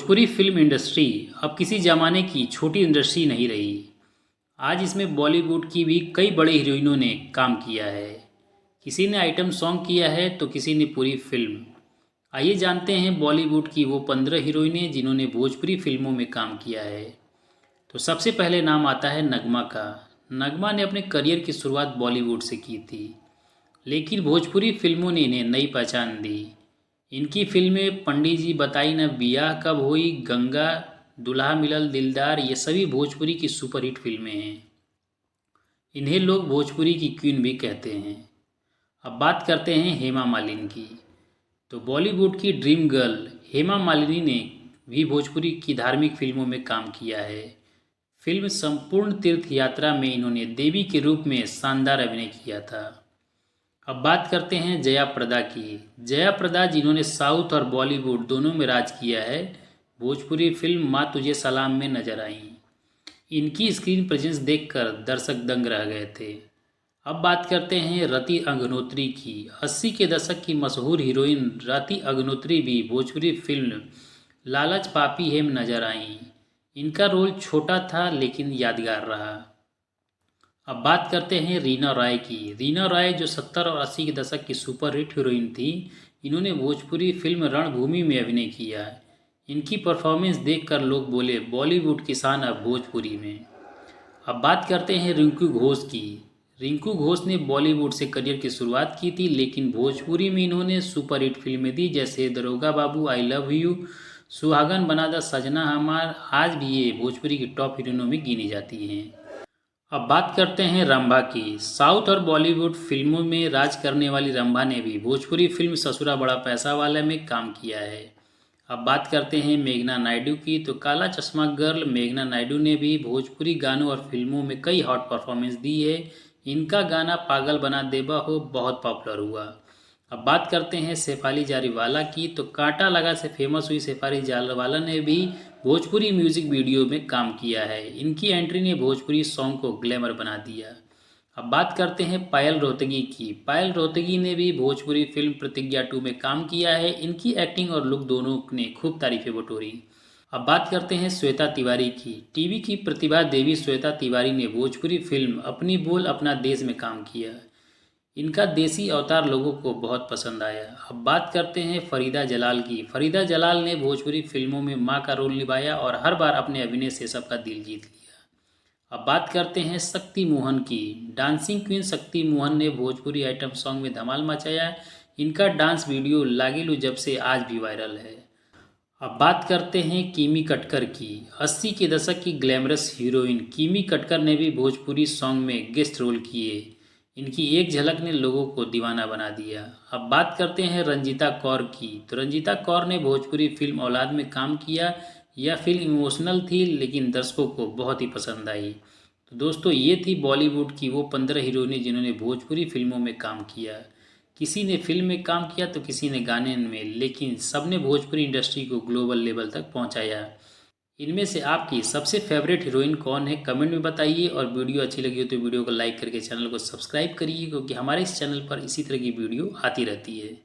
Bhojpuri film industry अब किसी ज़माने की छोटी इंडस्ट्री नहीं रही। आज इसमें बॉलीवुड की भी कई बड़ी हीरोइनों ने काम किया है। किसी ने आइटम सॉन्ग किया है तो किसी ने पूरी फिल्म। आइए जानते हैं बॉलीवुड की वो 15 हीरोइनें जिन्होंने भोजपुरी फिल्मों में काम किया है। तो सबसे पहले नाम आता है नगमा का। नगमा ने अपने करियर की शुरुआत बॉलीवुड से की थी, लेकिन भोजपुरी फिल्मों ने इन्हें नई पहचान दी। इनकी फिल्में पंडित जी बताई न बियाह कब हुई, गंगा, दुल्हा मिलल दिलदार, ये सभी भोजपुरी की सुपरहिट फिल्में हैं। इन्हें लोग भोजपुरी की क्वीन भी कहते हैं। अब बात करते हैं हेमा मालिनी की। तो बॉलीवुड की ड्रीम गर्ल हेमा मालिनी ने भी भोजपुरी की धार्मिक फिल्मों में काम किया है। फिल्म संपूर्ण तीर्थ यात्रा में इन्होंने देवी के रूप में शानदार अभिनय किया था। अब बात करते हैं जया प्रदा की। जया प्रदा जिन्होंने साउथ और बॉलीवुड दोनों में राज किया है, भोजपुरी फिल्म माँ तुझे सलाम में नजर आईं। इनकी स्क्रीन प्रेजेंस देखकर दर्शक दंग रह गए थे। अब बात करते हैं रति अग्नोत्री की। 80 के दशक की मशहूर हीरोइन रति अग्नोत्री भी भोजपुरी फिल्म लालच पापी है में नजर आईं। इनका रोल छोटा था लेकिन यादगार रहा। अब बात करते हैं रीना रॉय की। रीना रॉय जो 70 और 80 के दशक की सुपरहिट हीरोइन थी, इन्होंने भोजपुरी फिल्म रणभूमि में अभिनय किया है। इनकी परफॉर्मेंस देखकर लोग बोले बॉलीवुड की शान अब भोजपुरी में। अब बात करते हैं रिंकू घोष की। रिंकू घोष ने बॉलीवुड से करियर की शुरुआत की थी, लेकिन भोजपुरी में इन्होंने सुपरहिट फिल्में दी जैसे दरोगा बाबू, आई लव यू, सुहागन बना दा सजना हमार। आज भी ये भोजपुरी की टॉप हीरोइनों में गिनी जाती हैं। अब बात करते हैं रंभा की। साउथ और बॉलीवुड फिल्मों में राज करने वाली रंभा ने भी भोजपुरी फिल्म ससुरा बड़ा पैसा वाला में काम किया है। अब बात करते हैं मेघना नायडू की। तो काला चश्मा गर्ल मेघना नायडू ने भी भोजपुरी गानों और फिल्मों में कई हॉट परफॉर्मेंस दी है। इनका गाना पागल बना देबा हो बहुत पॉपुलर हुआ। अब बात करते हैं शेफाली जारीवाला की। तो कांटा लगा से फेमस हुई शेफाली जारीवाला ने भी भोजपुरी म्यूजिक वीडियो में काम किया है। इनकी एंट्री ने भोजपुरी सॉन्ग को ग्लैमर बना दिया। अब बात करते हैं पायल रोहतगी की। पायल रोहतगी ने भी भोजपुरी फिल्म प्रतिज्ञा 2 में काम किया है। इनकी एक्टिंग और लुक दोनों ने खूब तारीफें बटोरी। अब बात करते हैं श्वेता तिवारी की। टीवी की प्रतिभा देवी श्वेता तिवारी ने भोजपुरी फिल्म अपनी बोल अपना देश में काम किया। इनका देसी अवतार लोगों को बहुत पसंद आया। अब बात करते हैं फरीदा जलाल की। फरीदा जलाल ने भोजपुरी फिल्मों में मां का रोल निभाया और हर बार अपने अभिनय से सबका दिल जीत लिया। अब बात करते हैं शक्ति मोहन की। डांसिंग क्वीन शक्ति मोहन ने भोजपुरी आइटम सॉन्ग में धमाल मचाया। इनका डांस वीडियो लागेलू जब से आज भी वायरल है। अब बात करते हैं किमी कटकर की। 80 के दशक की ग्लैमरस हीरोइन किमी कटकर ने भी भोजपुरी सॉन्ग में गेस्ट रोल किए। इनकी एक झलक ने लोगों को दीवाना बना दिया। अब बात करते हैं रंजीता कौर की। तो रंजीता कौर ने भोजपुरी फिल्म औलाद में काम किया। यह फिल्म इमोशनल थी लेकिन दर्शकों को बहुत ही पसंद आई। तो दोस्तों, ये थी बॉलीवुड की वो 15 हीरोइनें जिन्होंने भोजपुरी फिल्मों में काम किया। किसी ने फिल्म में काम किया तो किसी ने गाने में, लेकिन सबने भोजपुरी इंडस्ट्री को ग्लोबल लेवल तक पहुंचाया। इनमें से आपकी सबसे फेवरेट हीरोइन कौन है, कमेंट में बताइए। और वीडियो अच्छी लगी हो तो वीडियो को लाइक करके चैनल को सब्सक्राइब करिए, क्योंकि हमारे इस चैनल पर इसी तरह की वीडियो आती रहती है।